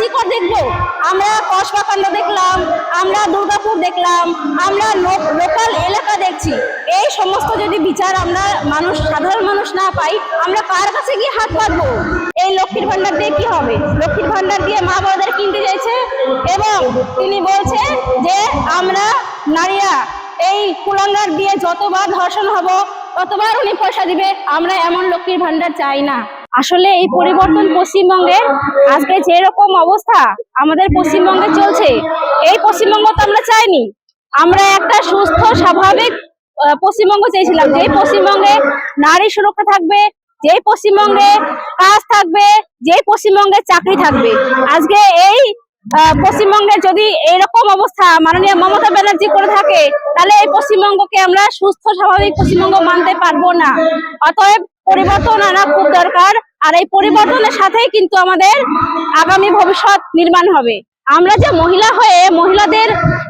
আজিকর দেখবো? আমরা কসবাকাণ্ড দেখলাম, আমরা দুর্গাপুর দেখলাম, আমরা লোকাল এলাকা দেখছি। এই সমস্ত যদি বিচার আমরা সাধারণ মানুষ না পাই, আমরা কার কাছে গিয়ে হাত পাতবো? এই লক্ষ্মীর ভান্ডার দিয়ে কি হবে? লক্ষ্মীর ভান্ডার দিয়ে মা বাবাদের কিনতে চাইছে এবং তিনি বলছে যে আমরা নারীরা এই কুলাঙ্গার দিয়ে যতবার ধর্ষণ হব ততবার উনি পয়সা দিবে। আমরা এমন লক্ষ্মীর ভান্ডার চাই না। আসলে এই পরিবর্তন পশ্চিমবঙ্গের আজকে যেরকম অবস্থা আমাদের পশ্চিমবঙ্গে চলছে, এই পশ্চিমবঙ্গ তো আমরা চাইনি। আমরা একটা সুস্থ স্বাভাবিক পশ্চিমবঙ্গ চেয়েছিলাম, যে পশ্চিমবঙ্গে নারী সুরক্ষা থাকবে, যে পশ্চিমবঙ্গে কাজ থাকবে, যে পশ্চিমবঙ্গে চাকরি থাকবে। আজকে এই পশ্চিমবঙ্গে যদি এইরকম অবস্থা মাননীয় মমতা ব্যানার্জি করে থাকে, তাহলে এই পশ্চিমবঙ্গকে আমরা সুস্থ স্বাভাবিক পশ্চিমবঙ্গ মানতে পারবো না। অতএব পরিবর্তন আনা খুব দরকার, আর এই পরিবর্তনের সাথেই কিন্তু আমাদের আগামী ভবিষ্যৎ নির্মাণ হবে। আমরা যে মহিলা হয়ে মহিলাদের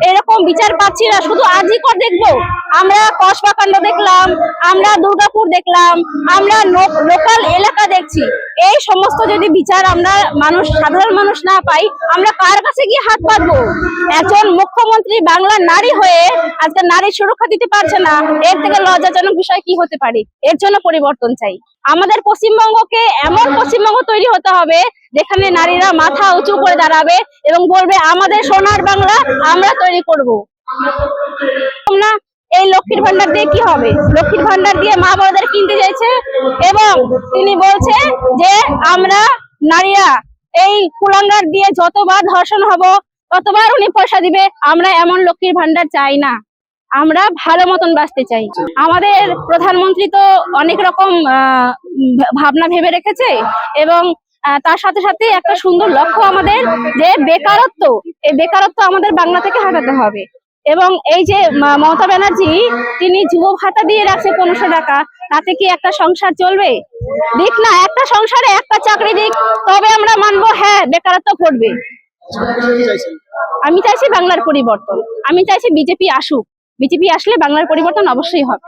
এরকম বিচার পাচ্ছি না, শুধু আজিকর দেখবো? আমরা কসবাকাণ্ড দেখলাম, আমরা দুর্গাপুর দেখলাম, আমরা লোকাল এলাকা দেখছি। এই সমস্ত যদি বিচার আমরা সাধারণ মানুষ না পাই, আমরা কার কাছে গিয়ে হাত পাতবো? একজন মুখ্যমন্ত্রী বাংলার নারী হয়ে আজকে নারী সুরক্ষা দিতে পারছে না, এর থেকে লজ্জাজনক বিষয় কি হতে পারে? এর জন্য পরিবর্তন চাই। আমাদের পশ্চিমবঙ্গকে এমন পশ্চিমবঙ্গ তৈরি হতে হবে যেখানে নারীরা মাথা উঁচু করে দাঁড়াবে এবং বলবে আমাদের সোনার বাংলা আমরা তৈরি করব না। এই লক্ষ্মীর ভান্ডার দিয়ে কি হবে? লক্ষ্মীর ভান্ডার দিয়ে মা বাবাদের কিনতে চাইছে এবং তিনি বলছে যে আমরা নারীরা এই কুলাঙ্গার দিয়ে যতবার ধর্ষণ হব ততবার উনি পয়সা দিবে। আমরা এমন লক্ষ্মীর ভান্ডার চাই না। আমরা ভালো মতন বাঁচতে চাই। আমাদের প্রধানমন্ত্রী তো অনেক রকম ভাবনা ভেবে রেখেছে এবং তার সাথে সাথে একটা সুন্দর লক্ষ্য আমাদের, যে বেকারত্ব, এই বেকারত্ব আমাদের বাংলা থেকে হটাতে হবে। এবং এই যে মমতা ব্যানার্জি তিনি যুব ভাতা দিয়ে রাখছে 1500 টাকা, তাতে কি একটা সংসার চলবে? দিক না, একটা সংসারে একটা চাকরি দিক, তবে আমরা মানবো হ্যাঁ বেকারত্ব ঘটবে। আমি চাইছি বাংলার পরিবর্তন, আমি চাইছি বিজেপি আসুক। বিজেপি আসলে বাংলার পরিবর্তন অবশ্যই হবে।